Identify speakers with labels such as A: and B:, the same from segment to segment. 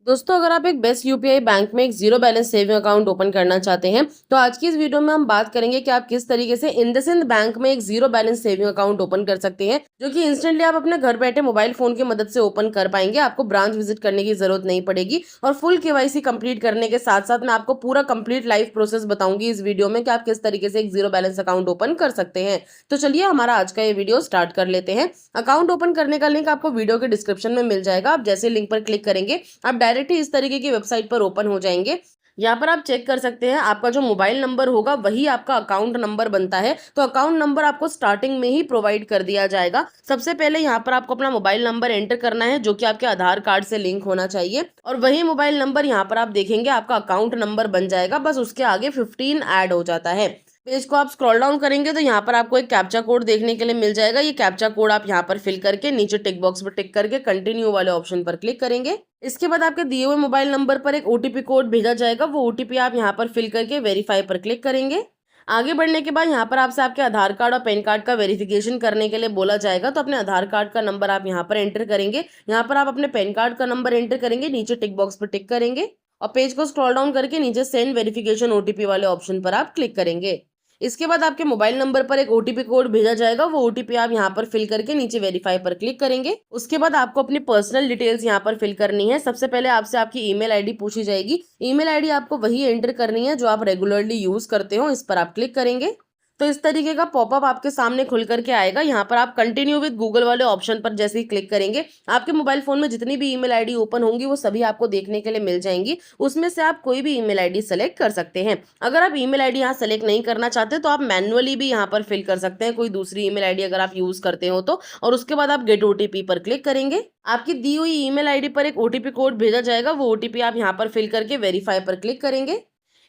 A: दोस्तों, अगर आप एक बेस्ट यूपीआई बैंक में एक zero balance saving account open करना चाहते हैं तो आज की इस वीडियो में हम बात करेंगे कि आप किस तरीके से इंडसइंड बैंक में एक zero balance saving account open कर सकते हैं, जो कि इंस्टेंटली आप अपने घर बैठे मोबाइल फोन की मदद से ओपन कर पाएंगे। आपको ब्रांच विजिट करने की जरूरत नहीं पड़ेगी और फुल केवाईसी कंप्लीट करने के साथ साथ मैं आपको पूरा कंप्लीट लाइव प्रोसेस बताऊंगी इस वीडियो में कि आप किस तरीके से एक जीरो बैलेंस अकाउंट ओपन कर सकते हैं। तो चलिए हमारा आज का ये वीडियो स्टार्ट कर लेते हैं। अकाउंट ओपन करने का लिंक आपको वीडियो के डिस्क्रिप्शन में मिल जाएगा। आप जैसे लिंक पर क्लिक करेंगे आप डायरेक्ट ही इस तरीके की वेबसाइट पर ओपन हो जाएंगे। यहाँ पर आप चेक कर सकते हैं आपका जो मोबाइल नंबर होगा वही आपका अकाउंट नंबर बनता है। तो अकाउंट नंबर आपको स्टार्टिंग में ही प्रोवाइड कर दिया जाएगा। सबसे पहले यहाँ पर आपको अपना मोबाइल नंबर एंटर करना है जो कि आपके आधार कार्ड से लिंक होना चाहिए और वही मोबाइल नंबर यहाँ पर आप देखेंगे आपका अकाउंट नंबर बन जाएगा। बस उसके आगे 15 ऐड हो जाता है। पेज को आप स्क्रॉल डाउन करेंगे तो यहाँ पर आपको एक कैप्चा कोड देखने के लिए मिल जाएगा। ये कैप्चा कोड आप यहाँ पर फिल करके नीचे टिक बॉक्स पर टिक करके कंटिन्यू वाले ऑप्शन पर क्लिक करेंगे। इसके बाद आपके दिए हुए मोबाइल नंबर पर एक ओटीपी कोड भेजा जाएगा। वो ओटीपी आप यहाँ पर फिल करके वेरीफाई पर क्लिक करेंगे। आगे बढ़ने के बाद यहाँ पर आपसे आपके आधार कार्ड और पैन कार्ड का वेरिफिकेशन करने के लिए बोला जाएगा। तो अपने आधार कार्ड का नंबर आप यहाँ पर एंटर करेंगे। यहाँ पर आप अपने पैन कार्ड का नंबर एंटर करेंगे, नीचे टिक बॉक्स पर टिक करेंगे और पेज को स्क्रॉल डाउन करके नीचे सेंड वेरिफिकेशन ओटीपी वाले ऑप्शन पर आप क्लिक करेंगे। इसके बाद आपके मोबाइल नंबर पर एक ओटीपी कोड भेजा जाएगा। वो ओटीपी आप यहाँ पर फिल करके नीचे वेरीफाई पर क्लिक करेंगे। उसके बाद आपको अपनी पर्सनल डिटेल्स यहाँ पर फिल करनी है। सबसे पहले आपसे आपकी ईमेल आईडी पूछी जाएगी। ईमेल आईडी आपको वही एंटर करनी है जो आप रेगुलरली यूज करते हो। इस पर आप क्लिक करेंगे तो इस तरीके का पॉपअप आपके सामने खुल करके आएगा। यहाँ पर आप कंटिन्यू विद गूगल वाले ऑप्शन पर जैसे ही क्लिक करेंगे आपके मोबाइल फोन में जितनी भी ईमेल आईडी ओपन होंगी वो सभी आपको देखने के लिए मिल जाएंगी। उसमें से आप कोई भी ईमेल आईडी सेलेक्ट कर सकते हैं। अगर आप ईमेल आईडी यहाँ सेलेक्ट नहीं करना चाहते तो आप मैनुअली भी यहाँ पर फिल कर सकते हैं कोई दूसरी ईमेल आईडी अगर आप यूज करते हो तो। और उसके बाद आप गेट ओटीपी पर क्लिक करेंगे। आपकी दी हुई ईमेल आईडी पर एक ओटीपी कोड भेजा जाएगा। वो ओटीपी आप यहाँ पर फिल करके वेरीफाई पर क्लिक करेंगे।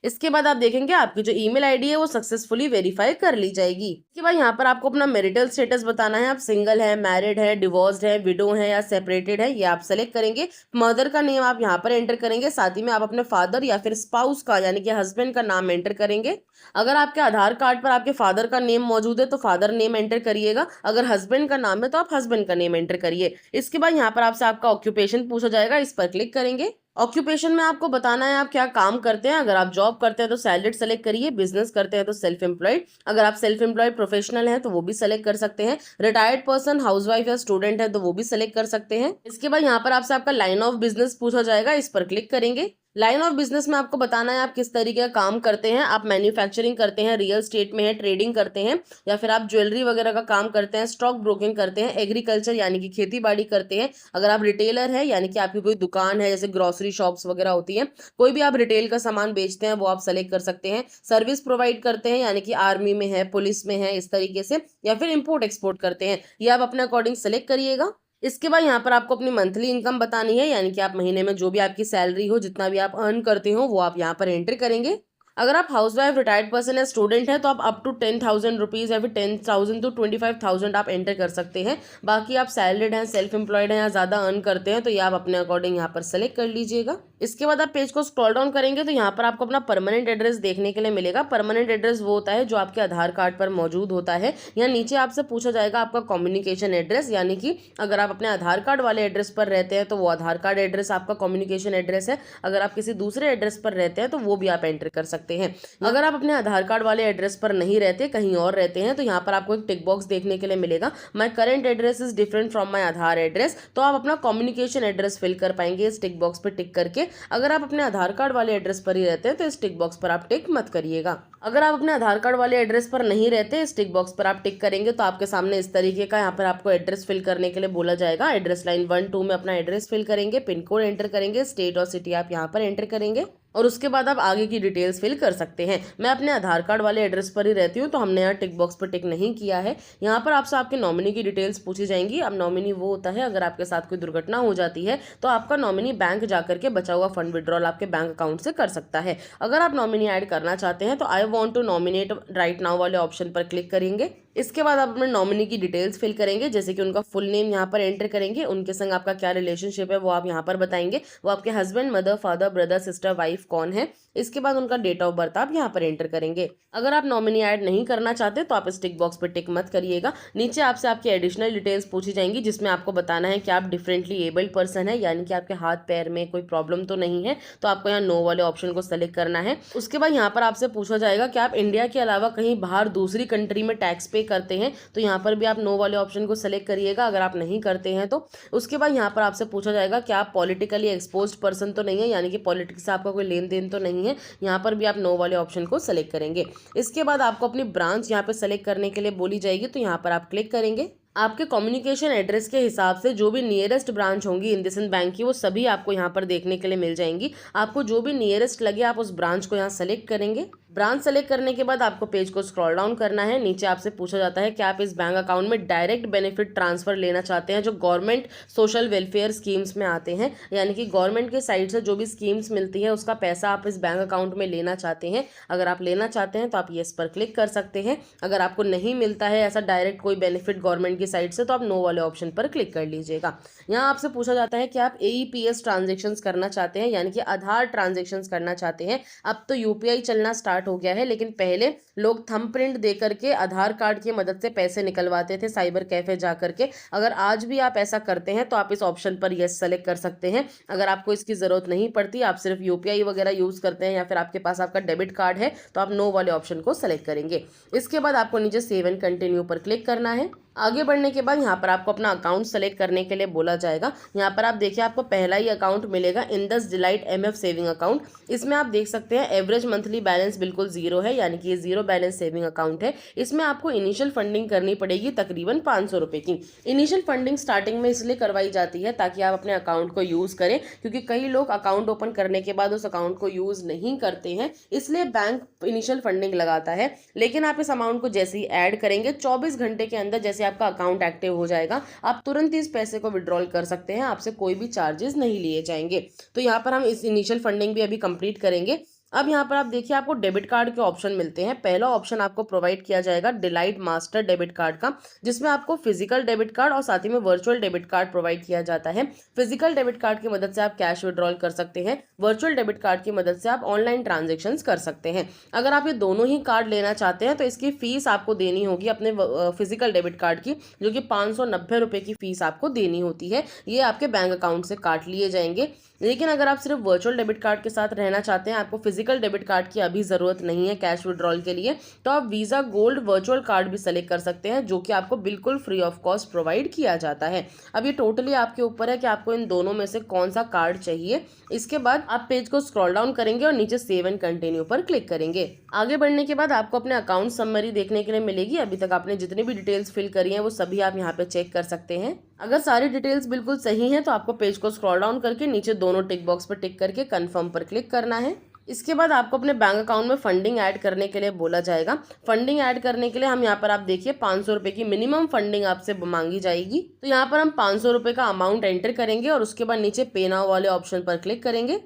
A: इसके बाद आप देखेंगे आपकी जो ईमेल आईडी है वो सक्सेसफुली वेरीफाई कर ली जाएगी। इसके बाद यहाँ पर आपको अपना मैरिटल स्टेटस बताना है। आप सिंगल है, मैरिड है, डिवोर्स्ड है, विडो है या सेपरेटेड है, ये आप सेलेक्ट करेंगे। मदर का नेम आप यहाँ पर एंटर करेंगे। साथ ही में आप अपने फादर या फिर स्पाउस का यानी कि हस्बैंड का नाम एंटर करेंगे। अगर आपके आधार कार्ड पर आपके फादर का नेम मौजूद है तो फादर नेम एंटर करिएगा। अगर हस्बैंड का नाम है तो आप हस्बैंड का नेम एंटर करिए। इसके बाद यहाँ पर आपसे आपका ऑक्यूपेशन पूछा जाएगा। इस पर क्लिक करेंगे। ऑक्यूपेशन में आपको बताना है आप क्या काम करते हैं। अगर आप जॉब करते हैं तो सैलरीड सेलेक्ट करिए, बिजनेस करते हैं तो सेल्फ एम्प्लॉयड, अगर आप सेल्फ एम्प्लॉयड प्रोफेशनल हैं तो वो भी सेलेक्ट कर सकते हैं, रिटायर्ड पर्सन, हाउसवाइफ या स्टूडेंट है तो वो भी सेलेक्ट कर सकते हैं। इसके बाद यहाँ पर आपसे आपका लाइन ऑफ बिजनेस पूछा जाएगा। इस पर क्लिक करेंगे। लाइन ऑफ बिजनेस में आपको बताना है आप किस तरीके का काम करते हैं। आप मैन्युफैक्चरिंग करते हैं, रियल स्टेट में है, ट्रेडिंग करते हैं या फिर आप ज्वेलरी वगैरह का काम करते हैं, स्टॉक ब्रोकिंग करते हैं, एग्रीकल्चर यानी कि खेती बाड़ी करते हैं, अगर आप रिटेलर है यानी कि आपकी कोई दुकान है जैसे ग्रोसरी शॉप्स वगैरह होती हैं, कोई भी आप रिटेल का सामान बेचते हैं वो आप सेलेक्ट कर सकते हैं। सर्विस प्रोवाइड करते हैं यानी कि आर्मी में है, पुलिस में है, इस तरीके से, या फिर इम्पोर्ट एक्सपोर्ट करते हैं, ये आप अपने अकॉर्डिंग सेलेक्ट करिएगा। इसके बाद यहाँ पर आपको अपनी मंथली इनकम बतानी है यानी कि आप महीने में जो भी आपकी सैलरी हो, जितना भी आप अर्न करते हो वो आप यहाँ पर एंटर करेंगे। अगर आप हाउसवाइफ, रिटायर्ड पर्सन या स्टूडेंट है तो आप अप टू 10,000 रुपीज़ या फिर 10,000 to 25,000 आप एंटर कर सकते हैं। बाकी आप सैलरीड हैं, सेल्फ एम्प्लॉयड हैं या ज़्यादा अर्न करते हैं तो ये आप अपने अकॉर्डिंग यहाँ पर सेलेक्ट कर लीजिएगा। इसके बाद आप पेज को स्क्रॉल डाउन करेंगे तो यहाँ पर आपको अपना परमानेंट एड्रेस देखने के लिए मिलेगा। परमानेंट एड्रेस वो होता है जो आपके आधार कार्ड पर मौजूद होता है। यहाँ नीचे आपसे पूछा जाएगा आपका कम्युनिकेशन एड्रेस, यानी कि अगर आप अपने आधार कार्ड वाले एड्रेस पर रहते हैं तो वो आधार कार्ड एड्रेस आपका कम्युनिकेशन एड्रेस है। अगर आप किसी दूसरे एड्रेस पर रहते हैं तो वो भी आप एंटर कर सकते हैं। अगर आप अपने आधार कार्ड वाले एड्रेस पर नहीं रहते, कहीं और रहते हैं, तो यहाँ पर आपको एक टिक बॉक्स देखने के लिए मिलेगा, my current address is different from my Aadhaar address. तो आप अपना कम्युनिकेशन एड्रेस फिल कर पाएंगे इस टिक बॉक्स पर टिक करके। अगर आप अपने आधार कार्ड वाले एड्रेस पर ही रहते हैं तो इस टिक बॉक्स पर आप टिक मत करिएगा। अगर आप अपने आधार कार्ड वाले एड्रेस पर नहीं रहते, इस टिक बॉक्स पर आप टिक करेंगे तो आपके सामने इस तरीके का यहाँ पर आपको एड्रेस फिल करने के लिए बोला जाएगा। एड्रेस लाइन 1, 2 में अपना एड्रेस फिल करेंगे, पिन कोड एंटर करेंगे, स्टेट और सिटी आप यहाँ पर एंटर करेंगे और उसके बाद आप आगे की डिटेल्स फिल कर सकते हैं। मैं अपने आधार कार्ड वाले एड्रेस पर ही रहती हूँ तो हमने यहाँ टिक बॉक्स पर टिक नहीं किया है। यहाँ पर आपसे आपके नॉमिनी की डिटेल्स पूछी जाएंगी। अब नॉमिनी वो होता है अगर आपके साथ कोई दुर्घटना हो जाती है तो आपका नॉमिनी बैंक जाकर के बचा हुआ फंड विड्रॉल आपके बैंक अकाउंट से कर सकता है। अगर आप नॉमिनी ऐड करना चाहते हैं तो I want to nominate right now वाले ऑप्शन पर क्लिक करेंगे। इसके बाद आप अपने नॉमिनी की डिटेल्स फिल करेंगे, जैसे कि उनका फुल नेम यहाँ पर एंटर करेंगे, उनके संग आपका क्या रिलेशनशिप है वो आप यहाँ पर बताएंगे, वो आपके husband, mother, father, brother, sister, wife कौन है। इसके बाद उनका डेट ऑफ बर्थ आप यहाँ पर एंटर करेंगे। अगर आप नॉमिनी ऐड नहीं करना चाहते तो आप इस टिक बॉक्स पर टिक मत करिएगा। नीचे आपसे आपकी एडिशनल डिटेल्स पूछी जाएंगी, जिसमें आपको बताना है कि आप डिफरेंटली एबल्ड पर्सन है, यानी कि आपके हाथ पैर में कोई प्रॉब्लम तो नहीं है, तो आपको यहाँ नो वाले ऑप्शन को सेलेक्ट करना है। उसके बाद यहाँ पर आपसे पूछा जाएगा कि आप इंडिया के अलावा कहीं बाहर दूसरी कंट्री में टैक्स पे करते हैं, तो यहाँ पर भी आप नो वाले ऑप्शन को सेलेक्ट करिएगा अगर आप नहीं करते हैं तो। उसके बाद यहाँ पर आपसे पूछा जाएगा कि आप पॉलिटिकली एक्सपोज्ड पर्सन तो नहीं है, यानी कि पॉलिटिक्स से आपका कोई लेन देन तो नहीं है, यहाँ पर भी आप नो वाले ऑप्शन को सेलेक्ट करेंगे। इसके बाद आपको अपनी ब्रांच यहाँ पर सेलेक्ट करने के लिए बोली जाएगी, तो यहाँ पर आप क्लिक करेंगे। आपके कम्युनिकेशन एड्रेस के हिसाब से जो भी नियरेस्ट ब्रांच होंगी इंडसइंड बैंक की, वो सभी आपको यहाँ पर देखने के लिए मिल जाएंगी। आपको जो भी नियरेस्ट लगे आप उस ब्रांच को यहाँ सेलेक्ट करेंगे। ब्रांच सेलेक्ट करने के बाद आपको पेज को स्क्रॉल डाउन करना है। नीचे आपसे पूछा जाता है कि आप इस बैंक अकाउंट में डायरेक्ट बेनिफिट ट्रांसफर लेना चाहते हैं जो गवर्नमेंट सोशल वेलफेयर स्कीम्स में आते हैं, यानी कि गवर्नमेंट के साइड से जो भी स्कीम्स मिलती है उसका पैसा आप इस बैंक अकाउंट में लेना चाहते हैं। अगर आप लेना चाहते हैं तो आप येस पर क्लिक कर सकते हैं। अगर आपको नहीं मिलता है ऐसा डायरेक्ट कोई बेनिफिट गवर्नमेंट की साइड से, तो आप नो वाले ऑप्शन पर क्लिक कर लीजिएगा। यहाँ आपसे पूछा जाता है कि आप AEPS ट्रांजेक्शन्स करना चाहते हैं, यानी कि आधार ट्रांजेक्शन्स करना चाहते हैं। अब तो UPI चलना स्टार्ट हो गया है, लेकिन पहले लोग थंब प्रिंट दे करके आधार कार्ड की मदद से पैसे निकलवाते थे साइबर कैफे जा करके। अगर आज भी आप ऐसा करते हैं तो आप इस ऑप्शन पर यस सेलेक्ट कर सकते हैं। अगर आपको इसकी ज़रूरत नहीं पड़ती, आप सिर्फ UPI वगैरह यूज़ करते हैं या फिर आपके पास आपका डेबिट कार्ड है, तो आप नो वाले ऑप्शन को सेलेक्ट करेंगे। इसके बाद आपको नीचे सेव एंड कंटिन्यू पर क्लिक करना है। आगे बढ़ने के बाद यहाँ पर आपको अपना अकाउंट सेलेक्ट करने के लिए बोला जाएगा। यहाँ पर आप देखिए आपको पहला ही अकाउंट मिलेगा, Indus delight MF saving account. इसमें आप देख सकते हैं एवरेज मंथली बैलेंस बिल्कुल जीरो है, यानी कि ये जीरो बैलेंस सेविंग अकाउंट है। इसमें आपको इनिशियल फंडिंग करनी पड़ेगी तकरीबन 500 रुपये की। इनिशियल फंडिंग स्टार्टिंग में इसलिए करवाई जाती है ताकि आप अपने अकाउंट को यूज़ करें, क्योंकि कई लोग अकाउंट ओपन करने के बाद उस अकाउंट को यूज़ नहीं करते हैं, इसलिए बैंक इनिशियल फंडिंग लगाता है। लेकिन आप इस अमाउंट को जैसे ही ऐड करेंगे 24 घंटे के अंदर जैसे आपका अकाउंट एक्टिव हो जाएगा, आप तुरंत ही इस पैसे को विड्रॉल कर सकते हैं, आपसे कोई भी चार्जेस नहीं लिए जाएंगे। तो यहाँ पर हम इस इनिशियल फंडिंग भी अभी कंप्लीट करेंगे। अब यहाँ पर आप देखिए आपको डेबिट कार्ड के ऑप्शन मिलते हैं। पहला ऑप्शन आपको प्रोवाइड किया जाएगा डिलाइट मास्टर डेबिट कार्ड का, जिसमें आपको फिजिकल डेबिट कार्ड और साथ ही में वर्चुअल डेबिट कार्ड प्रोवाइड किया जाता है। फिजिकल डेबिट कार्ड की मदद से आप कैश विड्रॉल कर सकते हैं, वर्चुअल डेबिट कार्ड की मदद से आप ऑनलाइन ट्रांजेक्शन्स कर सकते हैं। अगर आप ये दोनों ही कार्ड लेना चाहते हैं तो इसकी फीस आपको देनी होगी अपने फिजिकल डेबिट कार्ड की, जो कि 590 रुपये की फीस आपको देनी होती है। ये आपके बैंक अकाउंट से काट लिए जाएंगे। लेकिन अगर आप सिर्फ वर्चुअल डेबिट कार्ड के साथ रहना चाहते हैं, आपको फिजिकल डेबिट कार्ड की अभी ज़रूरत नहीं है कैश विड्रॉल के लिए, तो आप वीज़ा गोल्ड वर्चुअल कार्ड भी सेलेक्ट कर सकते हैं, जो कि आपको बिल्कुल फ्री ऑफ कॉस्ट प्रोवाइड किया जाता है। अब ये टोटली आपके ऊपर है कि आपको इन दोनों में से कौन सा कार्ड चाहिए। इसके बाद आप पेज को स्क्रॉल डाउन करेंगे और नीचे सेव एंड कंटिन्यू पर क्लिक करेंगे। आगे बढ़ने के बाद आपको अपने अकाउंट समरी देखने के लिए मिलेगी। अभी तक आपने जितनी भी डिटेल्स फिल करी हैं वो सभी आप यहाँ पे चेक कर सकते हैं। अगर सारी डिटेल्स बिल्कुल सही हैं तो आपको पेज को स्क्रॉल डाउन करके नीचे दोनों टिक बॉक्स पर टिक करके कंफर्म पर क्लिक करना है। इसके बाद आपको अपने बैंक अकाउंट में फंडिंग ऐड करने के लिए बोला जाएगा। फंडिंग ऐड करने के लिए हम यहाँ पर आप देखिए 500 रुपये की मिनिमम फंडिंग आपसे मांगी जाएगी। तो यहाँ पर हम 500 रुपये का अमाउंट एंटर करेंगे और उसके बाद नीचे पे नाउ वाले ऑप्शन पर क्लिक करेंगे।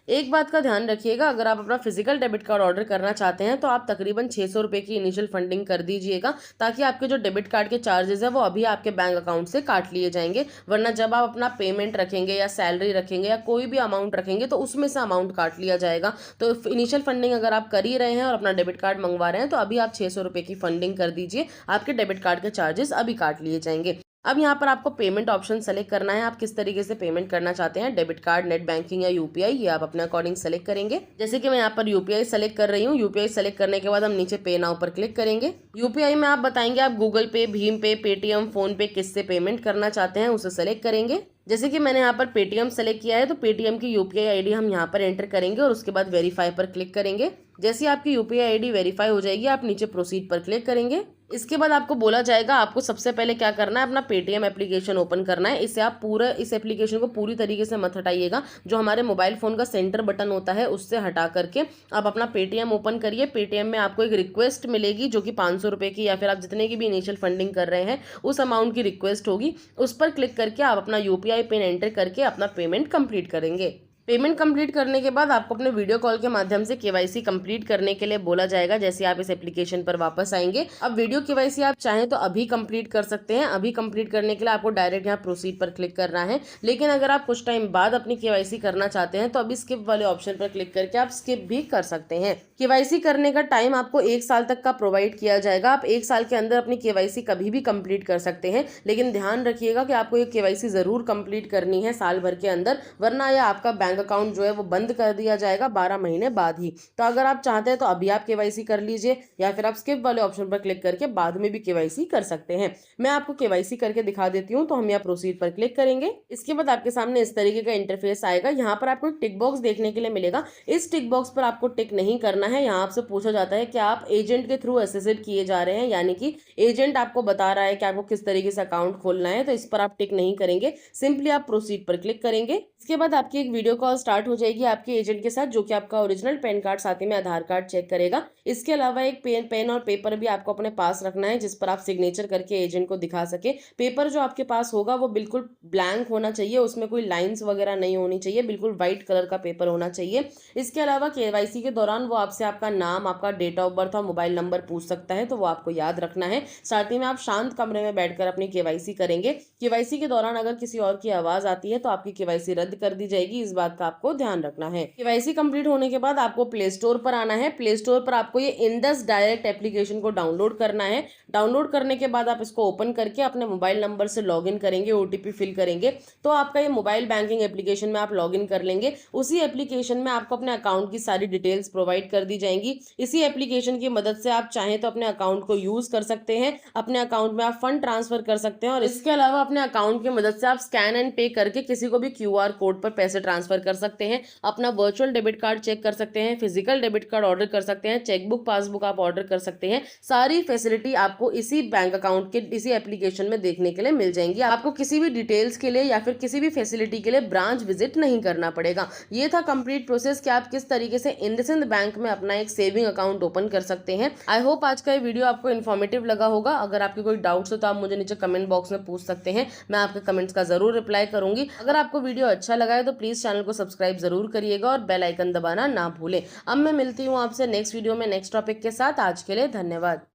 A: एक बात का ध्यान रखिएगा, अगर आप अपना फिजिकल डेबिट कार्ड ऑर्डर करना चाहते हैं तो आप तकरीबन 600 रुपये की इनिशियल फंडिंग कर दीजिएगा, ताकि आपके जो डेबिट कार्ड के चार्जेस है वो अभी आपके बैंक अकाउंट से काट लिए जाएंगे। वरना जब आप अपना पेमेंट रखेंगे या सैलरी रखेंगे या कोई भी अमाउंट रखेंगे तो उसमें से अमाउंट काट लिया जाएगा। तो इनिशियल फंडिंग अगर आप कर ही रहे हैं और अपना डेबिट कार्ड मंगवा रहे हैं तो अभी आप 600 रुपये की फंडिंग कर दीजिए, आपके डेबिट कार्ड के चार्जेस अभी काट लिए जाएंगे। अब यहाँ पर आपको पेमेंट ऑप्शन सेलेक्ट करना है, आप किस तरीके से पेमेंट करना चाहते हैं, डेबिट कार्ड, नेट बैंकिंग या UPI, ये आप अपने अकॉर्डिंग सेलेक्ट करेंगे। जैसे कि मैं यहाँ पर UPI सेलेक्ट कर रही हूँ। UPI सेलेक्ट करने के बाद हम नीचे पे नाउ पर क्लिक करेंगे। UPI में आप बताएंगे आप गूगल पे, भीम पे, पेटीएम, फोन पे किससे पेमेंट करना चाहते हैं, उसे सेलेक्ट करेंगे। जैसे कि मैंने यहाँ पर पेटीएम सेलेक्ट किया है तो पेटीएम की UPI ID हम यहाँ पर एंटर करेंगे और उसके बाद वेरीफाई पर क्लिक करेंगे। जैसे आपकी UPI ID वेरीफाई हो जाएगी आप नीचे प्रोसीड पर क्लिक करेंगे। इसके बाद आपको बोला जाएगा आपको सबसे पहले क्या करना है, अपना पेटीएम एप्लीकेशन ओपन करना है। इसे आप इस एप्लीकेशन को पूरी तरीके से मत हटाइएगा, जो हमारे मोबाइल फ़ोन का सेंटर बटन होता है उससे हटा करके आप अपना पेटीएम ओपन करिए। पेटीएम में आपको एक रिक्वेस्ट मिलेगी जो कि 500 रुपये की या फिर आप जितने की भी इनिशियल फंडिंग कर रहे हैं उस अमाउंट की रिक्वेस्ट होगी। उस पर क्लिक करके आप अपना UPI पिन एंटर करके अपना पेमेंट कंप्लीट करेंगे। पेमेंट कंप्लीट करने के बाद आपको अपने वीडियो कॉल के माध्यम से केवाईसी कंप्लीट करने के लिए बोला जाएगा। जैसे आप इस एप्लीकेशन पर वापस आएंगे, अब वीडियो केवाईसी आप चाहें तो अभी कंप्लीट कर सकते हैं। अभी कंप्लीट करने के लिए आपको डायरेक्ट यहाँ प्रोसीड पर क्लिक करना है। लेकिन अगर आप कुछ टाइम बाद अपनी केवाईसी करना चाहते हैं तो अभी स्किप वाले ऑप्शन पर क्लिक करके आप स्किप भी कर सकते हैं। केवाईसी करने का टाइम आपको 1 साल तक का प्रोवाइड किया जाएगा। आप 1 साल के अंदर अपनी केवाईसी कभी भी कंप्लीट कर सकते हैं, लेकिन ध्यान रखिएगा कि आपको ये केवाईसी जरूर कंप्लीट करनी है साल भर के अंदर, वरना यह आपका बैंक अकाउंट जो है वो बंद कर दिया जाएगा 12 महीने बाद ही। तो अगर आप चाहते हैं तो अभी आप केवाईसी कर लीजिए, या फिर आप स्किप वाले ऑप्शन पर क्लिक करके बाद में भी केवाईसी कर सकते हैं। मैं आपको केवाईसी करके दिखा देती हूँ। तो हम यहाँ प्रोसीड पर क्लिक करेंगे। इसके बाद आपके सामने इस तरीके का इंटरफेस आएगा। यहाँ पर आपको टिक बॉक्स देखने के लिए मिलेगा। इस टिक बॉक्स पर आपको टिक नहीं करना है। यहाँ आपसे पूछा जाता है कि आप एजेंट के थ्रू असिस्टेड किए जा रहे हैं, यानी कि एजेंट आपको बता रहा है कि आपको किस तरीके से अकाउंट खोलना है, तो इस पर आप टिक नहीं करेंगे। सिंपली आप प्रोसीड पर क्लिक करेंगे। इसके बाद आपकी एक वीडियो कॉल स्टार्ट हो जाएगी आपके एजेंट के साथ, जो कि आपका ओरिजिनल पैन कार्ड साथ ही में आधार कार्ड चेक करेगा। इसके अलावा एक पेन और पेपर भी आपको अपने पास रखना है, जिस पर आप सिग्नेचर करके एजेंट को दिखा सके। पेपर जो आपके पास होगा वो बिल्कुल ब्लैंक होना चाहिए, उसमें कोई लाइंस वगैरह नहीं होनी चाहिए, बिल्कुल व्हाइट कलर का पेपर होना चाहिए। इसके अलावा केवाईसी के दौरान वो आपसे आपका नाम, आपका डेट ऑफ बर्थ और मोबाइल नंबर पूछ सकता है, तो वो आपको याद रखना है। साथ ही में आप शांत कमरे में बैठकर अपनी केवाईसी करेंगे। केवाईसी के दौरान अगर किसी और की आवाज आती है तो आपकी केवाईसी रद्द कर दी जाएगी, इस बात का आपको ध्यान रखना है। केवाईसी कंप्लीट होने के बाद आपको प्ले स्टोर पर आना है। प्ले स्टोर पर आपको ये इंडस डायरेक्ट एप्लीकेशन को डाउनलोड करना है। डाउनलोड करने के बाद आप इसको ओपन करके अपने मोबाइल नंबर से लॉगिन करेंगे, ओटीपी फिल करेंगे, तो आपका ये मोबाइल बैंकिंग एप्लीकेशन में आप लॉगिन कर लेंगे। उसी एप्लीकेशन में आपको अपने अकाउंट की सारी डिटेल्स प्रोवाइड कर दी जाएंगी। इसी एप्लीकेशन की मदद से आप चाहें तो अपने अकाउंट को यूज कर सकते हैं। अपने अकाउंट में आप फंड ट्रांसफर कर सकते हैं, और इसके अलावा अपने अकाउंट की मदद से आप स्कैन एंड पे करके किसी को भी क्यूआर कोड पर पैसे ट्रांसफर कर सकते हैं। अपना वर्चुअल डेबिट कार्ड चेक कर सकते हैं, फिजिकल डेबिट कार्ड ऑर्डर कर सकते हैं, चेकबुक, पासबुक आप ऑर्डर कर सकते हैं। सारी फैसिलिटी आपको इसी बैंक अकाउंट के इसी एप्लीकेशन में देखने के लिए मिल जाएंगी। आपको किसी भी डिटेल्स के लिए या फिर किसी भी फैसिलिटी के लिए ब्रांच विजिट नहीं करना पड़ेगा। ये था कंप्लीट प्रोसेस कि आप किस तरीके से इंडसइंड बैंक में अपना एक सेविंग अकाउंट ओपन कर सकते हैं। आई होप आज का ये वीडियो आपको इन्फॉर्मेटिव लगा होगा। अगर आपके कोई डाउट्स हो तो आप मुझे नीचे कमेंट बॉक्स में पूछ सकते हैं, मैं आपके कमेंट्स का जरूर रिप्लाई करूंगी। अगर आपको वीडियो अच्छा लगा है तो प्लीज चैनल को सब्सक्राइब जरूर करिएगा और बेल आइकन दबाना ना भूलें। अब मैं मिलती हूँ आपसे नेक्स्ट वीडियो में नेक्स्ट टॉपिक के साथ। आज के लिए धन्यवाद।